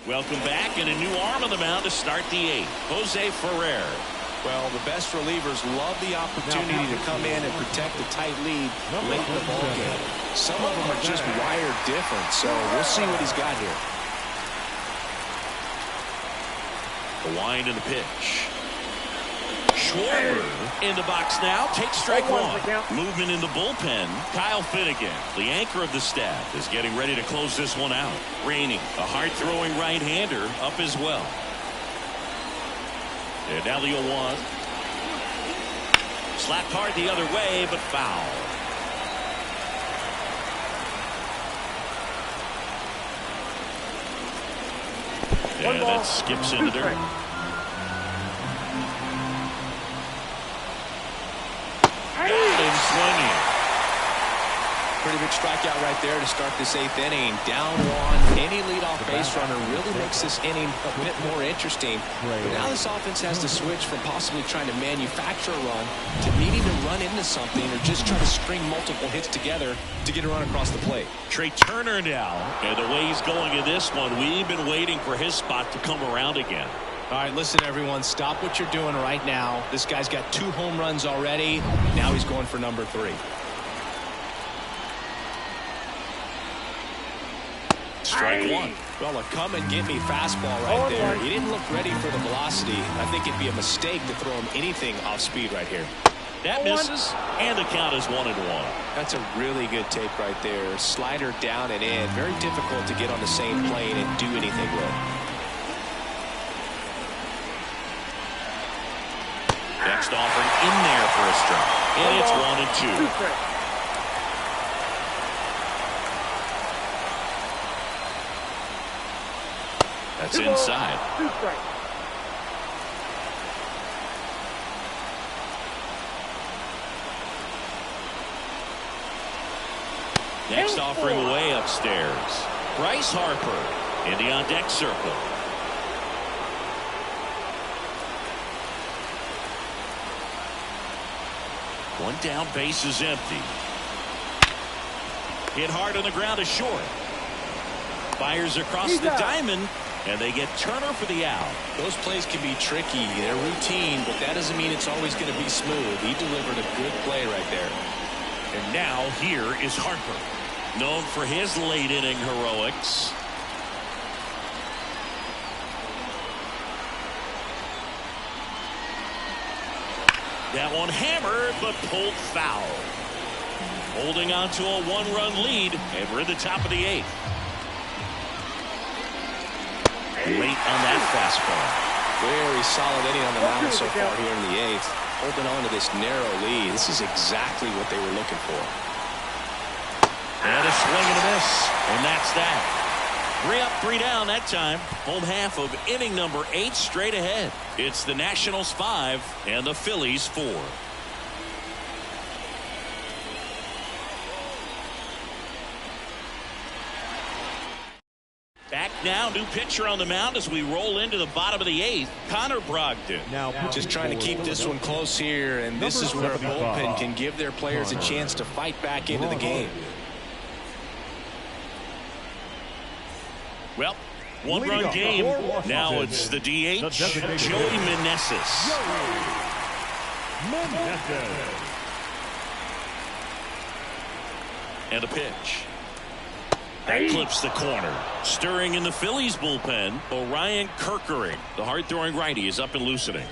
Welcome back, and a new arm on the mound to start the 8th. Jose Ferrer. Well, the best relievers love the opportunity to come in and protect the tight lead late in the ball game. Some of them are just wired different, so we'll see what he's got here. The wind and the pitch. Schwarber in the box now. Takes strike 1. Movement in the bullpen. Kyle Finnegan, the anchor of the staff, is getting ready to close this one out. Rainey, a hard-throwing right-hander, up as well. And now the 0-1. Slapped hard the other way, but foul. And that skips into dirt. And swinging. Pretty big strikeout right there to start this 8th inning. Down 1. Any leadoff base runner really makes this inning a bit more interesting. But now this offense has to switch from possibly trying to manufacture a run to needing to run into something or just try to string multiple hits together to get a run across the plate. Trey Turner now. And the way he's going in this one, we've been waiting for his spot to come around again. All right, listen, everyone. Stop what you're doing right now. This guy's got 2 home runs already. Now he's going for number 3. Strike 1. Well, a come-and-get-me fastball right there. He didn't look ready for the velocity. I think it'd be a mistake to throw him anything off speed right here. That misses, and the count is 1-1. That's a really good take right there. Slider down and in. Very difficult to get on the same plane and do anything with. Next offering in there for a strike. And it's 1-2. That's inside. Next offering away upstairs. Bryce Harper in the on-deck circle. One down, base is empty. Hit hard on the ground is short. Fires across the diamond, And they get Turner for the out. Those plays can be tricky. They're routine, but that doesn't mean it's always going to be smooth. He delivered a good play right there. And now here is Harper, known for his late inning heroics. That one hammered, but pulled foul. Holding on to a one-run lead, and we're in the top of the 8th. Late on that fastball. Very solid inning on the mound so far here in the 8th. Holding on to this narrow lead. This is exactly what they were looking for. And a swing and a miss, and that's that. 3 up, 3 down that time. Home half of inning number 8 straight ahead. It's the Nationals 5 and the Phillies 4. Back now, new pitcher on the mound as we roll into the bottom of the 8th. Connor Brogdon. Now just trying to keep this one close here, and this is where a bullpen can give their players a chance to fight back into the game. Well, one-run game. Now it's the DH, Joey Meneses. And a pitch. That clips the corner. Stirring in the Phillies bullpen, Orion Kerkering. The hard-throwing righty is up and loosening.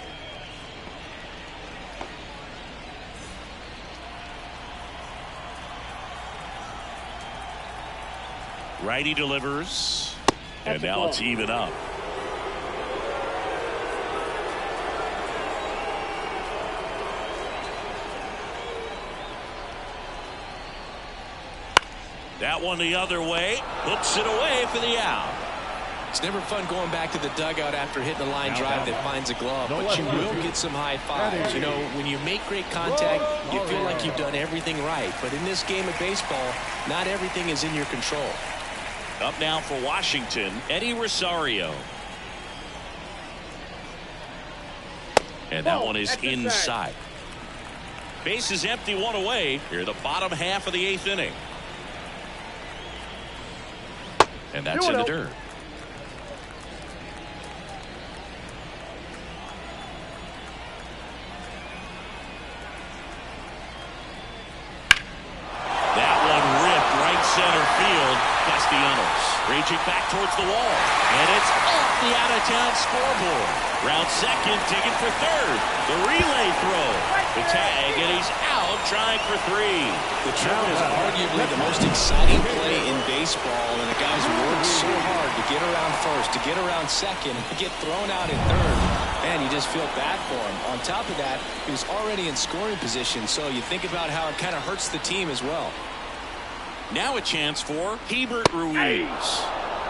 Righty delivers. And now it's even up. That one the other way. Hooks it away for the out. It's never fun going back to the dugout after hitting a line drive that finds a glove, but you will get some high fives. You know, when you make great contact, you feel like you've done everything right. But in this game of baseball, not everything is in your control. Up now for Washington, Eddie Rosario. And that one is inside. Base is empty, one away. Here the bottom half of the 8th inning. And that's in the dirt. That one ripped right center field. Castellanos reaching back towards the wall. And it's off the out-of-town scoreboard. Round second, digging for third. The relay throw. The tag, and he's out trying for 3. The triple is arguably the most exciting play in baseball, and the guys worked so hard to get around first, to get around second, and to get thrown out in third. Man, you just feel bad for him. On top of that, he was already in scoring position, so you think about how it kind of hurts the team as well. Now a chance for Hebert Ruiz.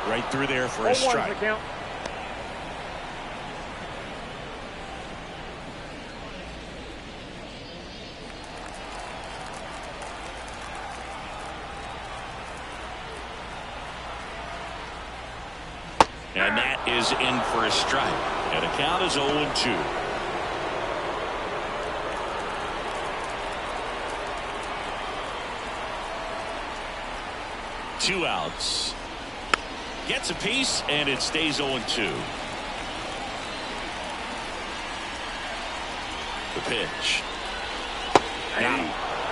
Right through there for a strike. And that is in for a strike. And the count is 0-2. Two outs. Gets a piece, and it stays 0-2. The pitch. Now,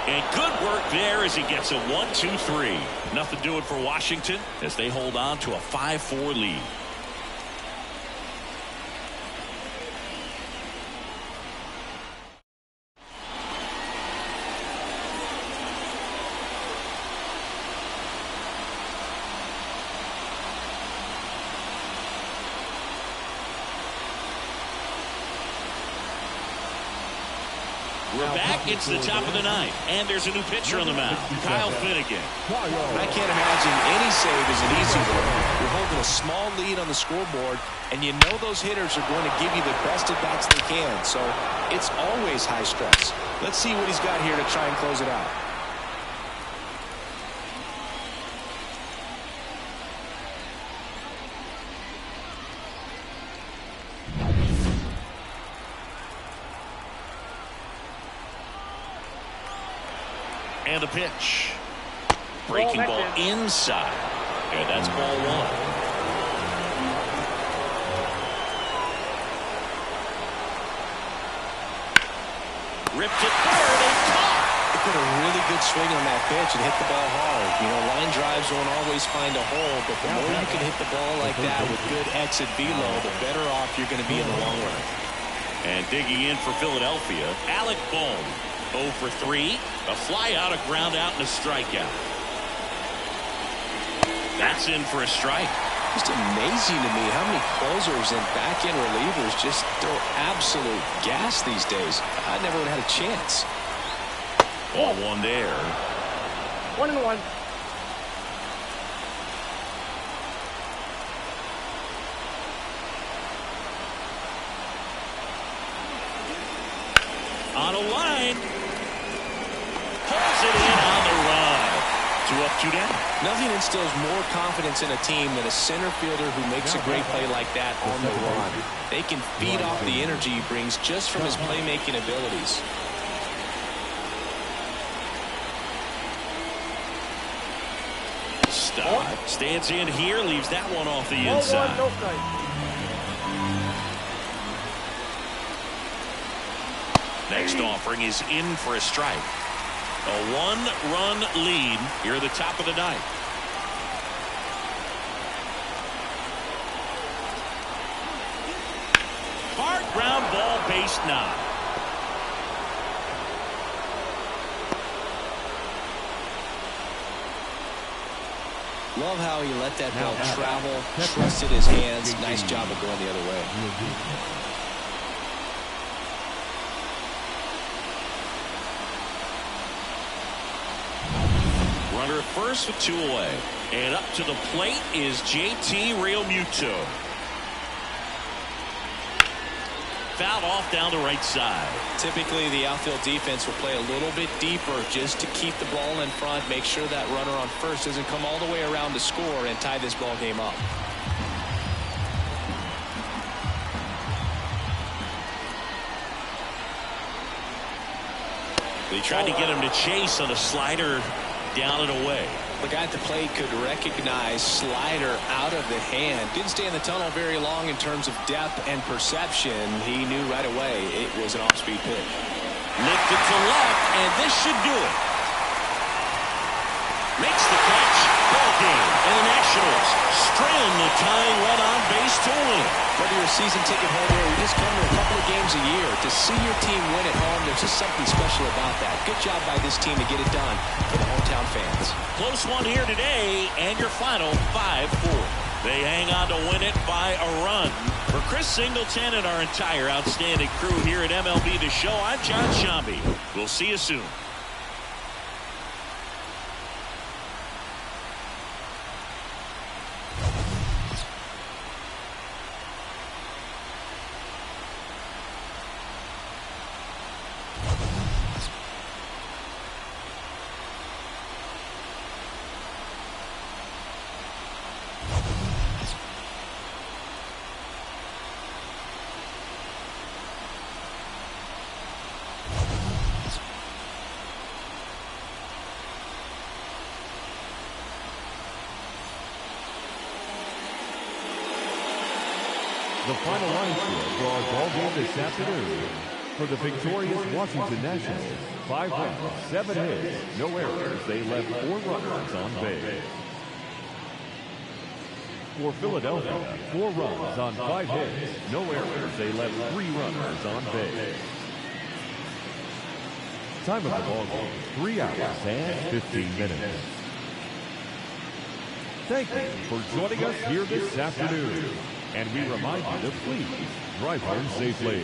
and good work there as he gets a 1-2-3. Nothing doing for Washington as they hold on to a 5-4 lead. We're back. It's the top of the 9th, and there's a new pitcher on the mound, Kyle Finnegan. I can't imagine any save is an easy one. You're holding a small lead on the scoreboard, and you know those hitters are going to give you the best at-bats they can, so it's always high stress. Let's see what he's got here to try and close it out. And the pitch. Breaking ball inside. And that's ball 1. good swing on that pitch and hit the ball hard. You know, line drives won't always find a hole, but the more you can hit the ball like that with good exit velo, the better off you're going to be in the long run. And digging in for Philadelphia, Alec Bohm, 0 for 3, a fly out, a ground out, and a strikeout. That's in for a strike. Just amazing to me how many closers and back-end relievers just throw absolute gas these days. I never would have had a chance. Ball one there. 1-1. On a line. Pulls it in on the run. 2 up, 2 down. Nothing instills more confidence in a team than a center fielder who makes a great play like that on the run. They can feed off the energy he brings just from his playmaking abilities. Stop. Stands in here, leaves that one off the inside. 1-1, no strike. Next offering is in for a strike. A 1-run lead here at the top of the ninth. Hard ground ball, base 9. Love how he let that ball travel, trusted his hands. Nice job of going the other way. Runner at first with 2 away. And up to the plate is JT Realmuto. Fouled off down the right side. Typically, the outfield defense will play a little bit deeper just to keep the ball in front, make sure that runner on first doesn't come all the way around to score and tie this ball game up. They tried to get him to chase on a slider down and away. The guy at the plate could recognize slider out of the hand. Didn't stay in the tunnel very long in terms of depth and perception. He knew right away it was an off-speed pitch. Lifted to left, and this should do it. Makes the catch. Ball game. And the Nationals strand the tying run on base to win. Whether you're a season ticket holder or you just come to a couple of games a year, to see your team win at home, there's just something special about that. Good job by this team to get it done for the hometown fans. Close one here today, and your final 5-4. They hang on to win it by a run. For Chris Singleton and our entire outstanding crew here at MLB The Show, I'm John Shambi. We'll see you soon. The final line score for our ball game this afternoon. For the victorious Washington Nationals, 5 runs, 7 hits, no errors. They left 4 runners on base. For Philadelphia, 4 runs on 5 hits, no errors. They left 3 runners on base. Time of the ball game, 3 hours and 15 minutes. Thank you for joining us here this afternoon. And we remind you to please drive home safely.